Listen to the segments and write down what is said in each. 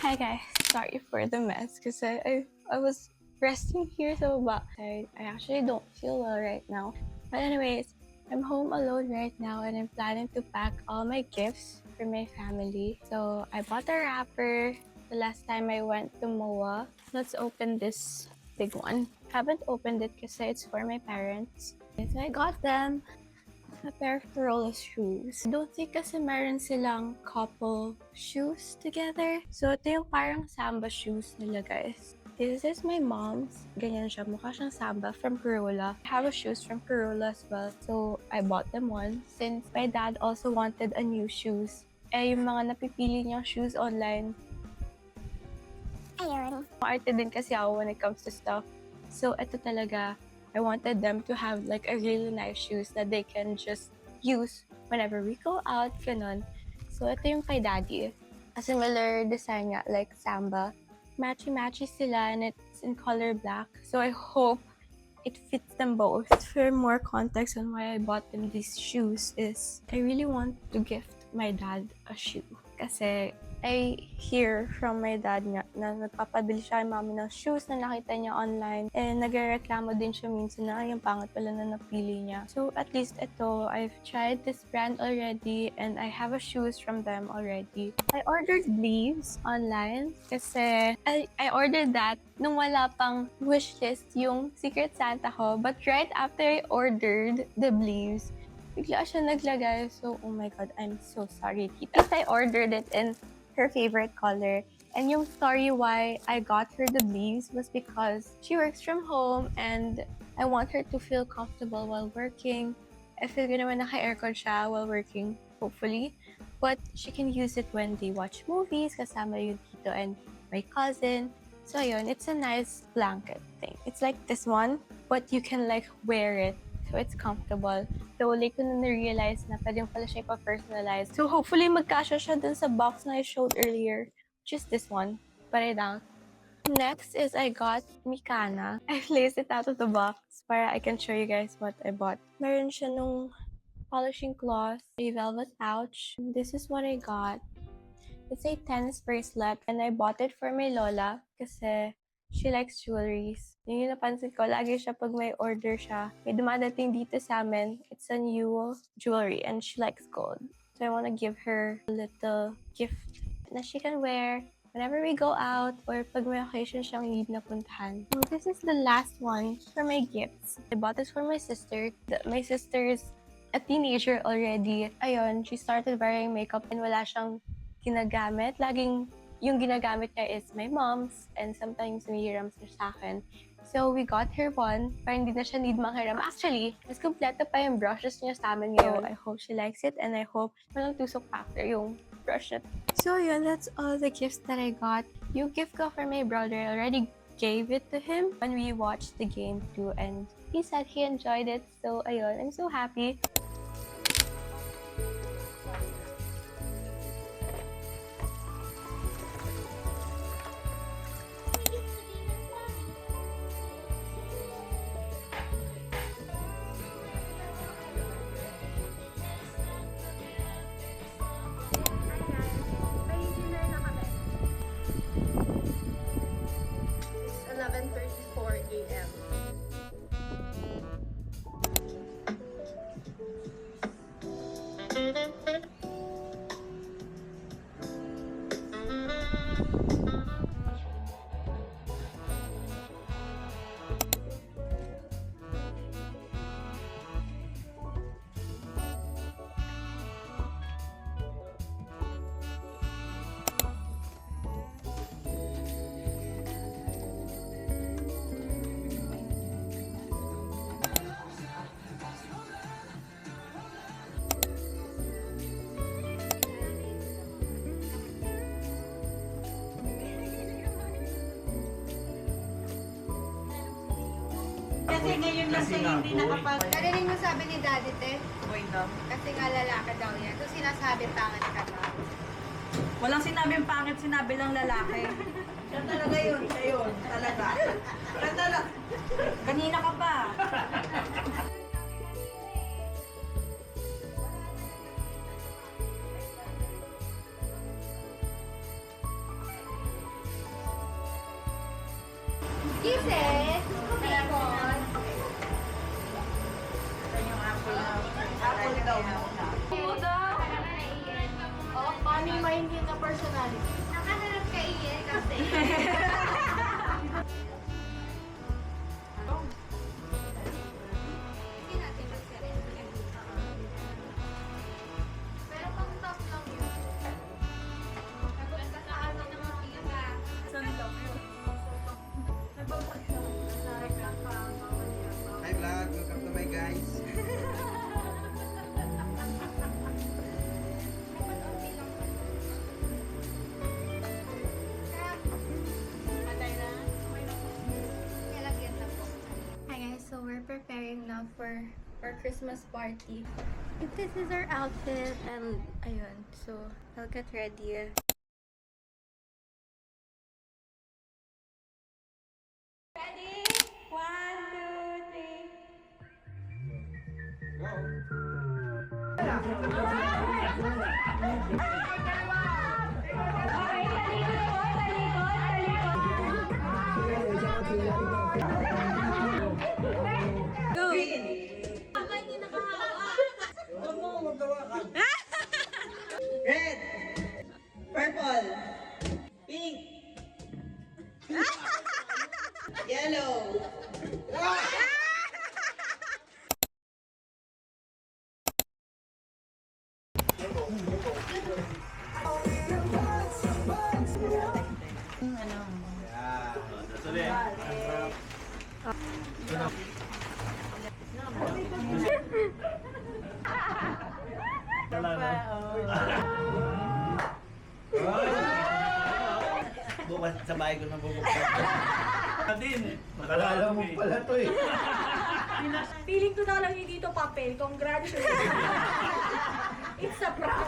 Hi guys, sorry for the mess because I was resting here so but I actually don't feel well right now. But anyways, I'm home alone right now and I'm planning to pack all my gifts for my family. So I bought a wrapper the last time I went to MOA. Let's open this big one. Haven't opened it because it's for my parents. So I got them a pair of Carola's shoes. I don't think kasi meron silang couple shoes together. So, ito yung parang Samba shoes nila, guys. This is my mom's. Ganyan siya. Mukha siyang Samba from Carola. I have a shoes from Carola as well. So, I bought them one. Since my dad also wanted a new shoes. Yung mga napipili niyang shoes online, ayun. Arte din kasi ako when it comes to stuff. So, ito talaga. I wanted them to have like a really nice shoes that they can just use whenever we go out, ganun. So, ito yung kay daddy. A similar design nga, like Samba. Matchy-matchy sila and it's in color black. So, I hope it fits them both. For more context on why I bought them these shoes is I really want to gift my dad a shoe. Kasi I hear from my dad nga na nagpapabili siya kay mami ng shoes na nakita niya online. And nagrereklamo din siya minsan na yung pangit pala na napili niya. So at least ito, I've tried this brand already and I have a shoes from them already. I ordered Bleaves online kasi I ordered that nung wala pang wishlist yung Secret Santa ko. But right after I ordered the Bleaves, bigla siya naglagay. So, oh my God, I'm so sorry, tita. I ordered it in her favorite color. And yung story why I got her the Bleaves was because she works from home and I want her to feel comfortable while working. I feel ko naman naka-aircon siya while working, hopefully. But she can use it when they watch movies, kasama yung tito and my cousin. So ayun, it's a nice blanket thing. It's like this one, but you can like wear it. So it's comfortable. So like ko na na-realize na pwede pala siya ipa-personalize. So hopefully magkasya siya dun sa box na I showed earlier. Which is this one. But I doubt. Next is I got Mikana. I placed it out of the box para I can show you guys what I bought. Meron siya nung polishing cloth, a velvet pouch. This is what I got. It's a tennis bracelet and I bought it for my lola kasi she likes jewelries. Yung napansin ko, lagi siya pag may order siya. May dumadating dito sa amin. It's a new jewelry and she likes gold. So I want to give her a little gift na she can wear whenever we go out or pag may occasion siyang need na puntahan. This is the last one for my gifts. I bought this for my sister. My sister is a teenager already. Ayun, she started wearing makeup and wala siyang ginagamit. Laging yung ginagamit niya is my mom's and sometimes humihiram siya sa akin. So, we got her one para hindi na siya need manghiram. Actually, mas kompleto pa yung brushes niya sa amin ngayon. So, I hope she likes it and I hope walang tusok after yung brush it. So, yun, that's all the gifts that I got. Yung gift ko for my brother, I already gave it to him when we watched the game too and he said he enjoyed it. So, ayun, I'm so happy. Kasi ngayon lang siya hindi nakapag... Narinig mo sabi ni Daddy, te? Boy daw. Kasi nga lalaki daw yan. So sinasabi pangit ka daw. Walang sinabing pangit, sinabi lang lalaki. Siya talaga yun, siya yun. Talaga. Siya talaga. Kanina ka pa. Paano yung mahingin na personality? Nakaharap ka iyan kasi. Hindi natin magseryoso. Pero pang top lang yun. Nagulta sa amin ng mga tita. Hi vlog, welcome to my guys. Nilagyan na po. Hi guys, so we're preparing now for our Christmas party. This is our outfit and ayun, so I'll get ready. Ready? 1, 2, 3. Red, purple, pink, yellow. Bukas sa bahay ko na bubuksan. Din. Nakalala mo pala to eh. Feeling ko na lang yung dito papel. Congratulations. It's a prank.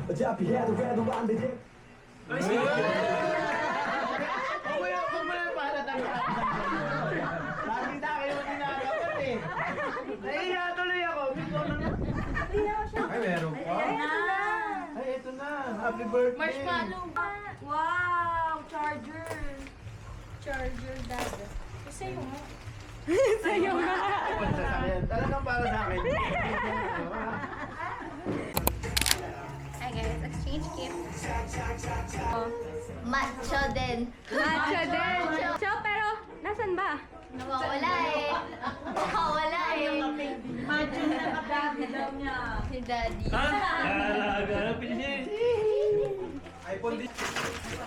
Huwag mo na palatang. Lagi na kayo ginagawa eh. Nahiya tuloy ako. Ay, meron pa. Ay, ito na. Happy birthday. Marshmallow. Wow! Charger. Charger dad. Sa'yo nga. Talagang para sa akin. Hi guys, exchange gift. Macho din. Macho din. So, pero, nasan ba? Nawawala eh. Nawawala eh. Imagine na daddy daw niya. Si daddy. Gala, pinsin. iPhone din.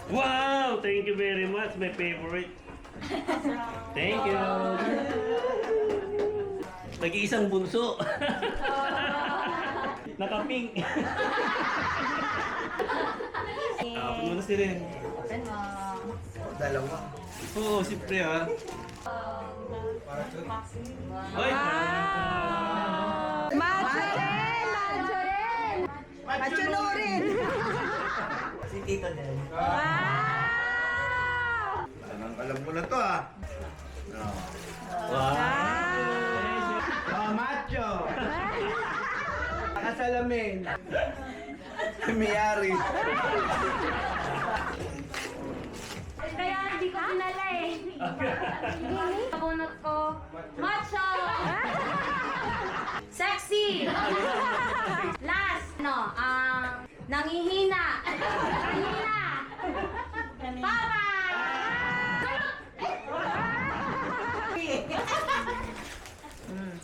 Wow! Thank you very much. My favorite. Thank you. Nag-iisang bunso. Naka-pink. Muna si Ren. Dalawa. Oo, siyempre ha. Oy! Macho din! Macho din! Machunurin. Si Tito din. Wow! Alam ko na to ah. Wow! Oh, macho. Nakasalamin. Miyari. Kaya hindi ko pinala eh. Nabunot ko. Macho! Sexy! Last, no, nangihina. Nangihina. Papa!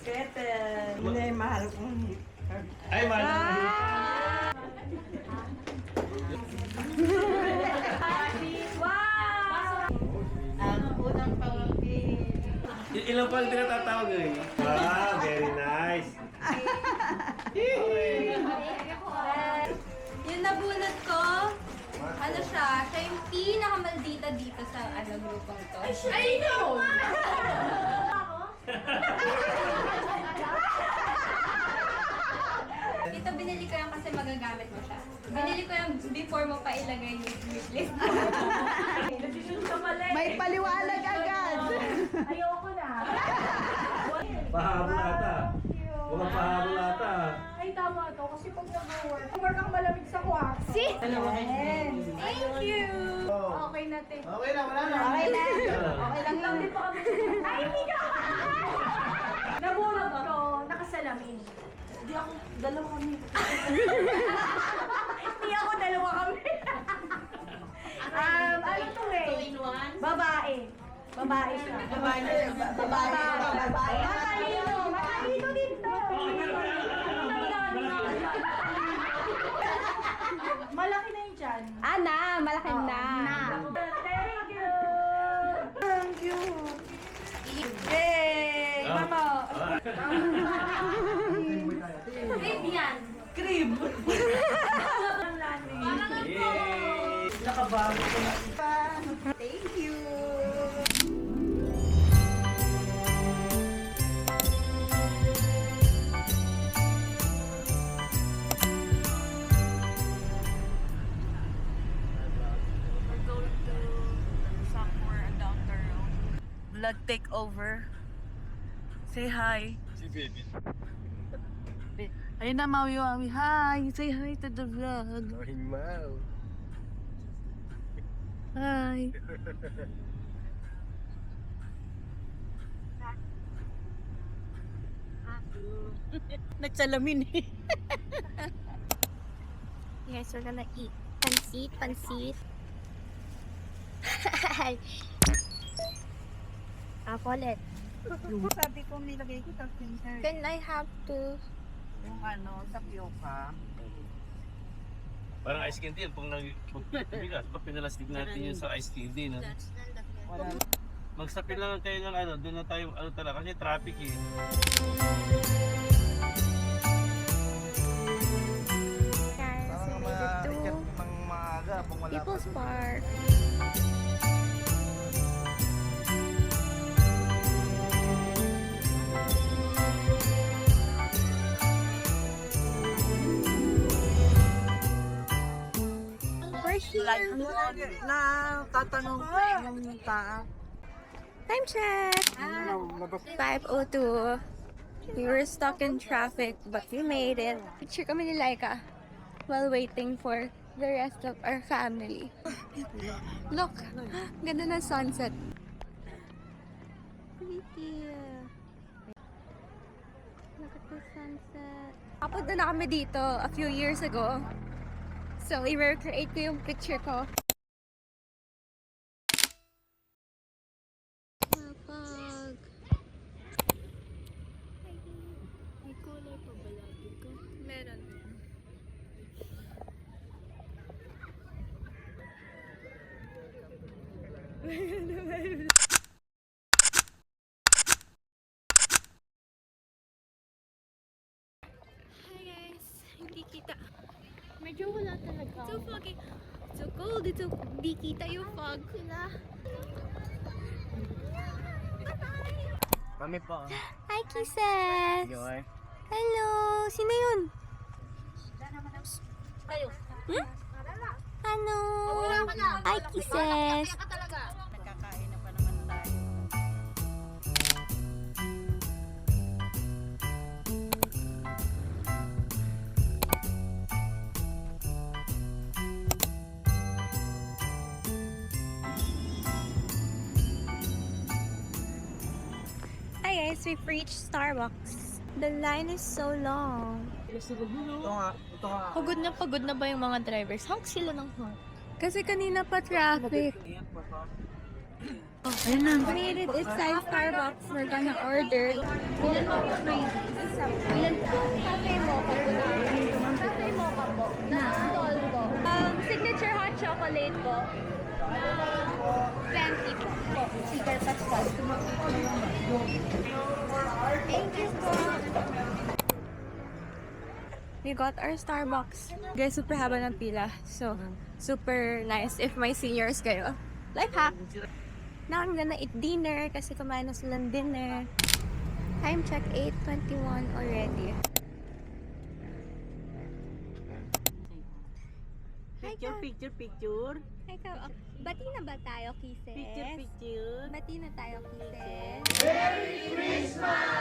Kettle. Yun ay mahal kong hit. Ay, mahal. Wow! Ang unang pangipin. Ilang pang tinatatawag eh? Wow, very nice. Yung nabunot ko, ano siya yung pinakamaldita dito sa grupong to. Ay, no! Ito binili ko yan kasi magagamit mo siya. Binili ko yan before mo pa ilagay yung wishlist. Decision ka pala eh. May paliwanag agad. Ayoko na. Pahabol ata. Mukhang pahabol ata. Ay, tama to. Kasi pag nag-work, work ang malamig sa kwarto. See? Thank you! Okay na, te. Okay na, wala na. Okay na. Okay lang lang din pa kami. Ay, hindi ka! Nabunot ko, nakasalamin. Babae siya. Babae siya. Babae. Matalino dito. Malaki na yung tiyan. Ana, malaki na. Thank you. Thank you. Yay! Mama. Crib. Nakabago ko na. Thank you. We're going to somewhere down the road. Vlog takeover. Say hi. Si baby. Ayun na, Maui. Hi. Say hi to the vlog. Ay, wow. Hi. Nagsalamin eh. Yes, we're gonna eat. Pansit. Apple. Sabi ko nilagay ko sa freezer. Then I have to. Yung tapioca. Parang ice candy, pag nagbigas, pag pinalastig natin yun sa ice candy, no? Wala. Magsapin lang kayo ng doon na tayo, talaga, kasi traffic eh. Guys, we made it to ng maaga, kung wala People's Park. We're here. Na tatanong ko yung tao. Time check. 5:02. We were stuck in traffic, but we made it. Picture kami ni Laika while waiting for the rest of our family. Look, ganda ng sunset. Pretty. Look at the sunset. Apunta na kami dito a few years ago. So, i-recreate ko yung picture ko. Kapag may kulay pa ba lagi ko? Meron. Hi guys! Hindi kita. Medyo wala talaga. So foggy. So cold. It's so hindi kita yung fog. Sila. Kami pa. Hi, kisses! Joy. Hello! Sino yun? Kayo. Hmm? Ano? Hi, kisses! Nagkakain na pa naman tayo. Hi guys, we've reached Starbucks. The line is so long. Ito nga. Pagod na ba yung mga drivers? Honk sila ng honk. Kasi kanina pa traffic. Oh, ayun na. Made it. It's time Starbucks. We're gonna order. Ilan po po crazy? Ilan po? Cafe mocha po. Cafe mocha po. Na tall po. Signature hot chocolate po. 20 po. Super pastel. Thank you po. We got our Starbucks. Guys, super haba ng pila. So, super nice if may seniors kayo. Life hack! Now I'm gonna eat dinner kasi kumain na silang dinner. Time check 8:21 already. Picture. Hi, bati na ba tayo, kisses? Picture. Bati na tayo, kisses? Merry Christmas!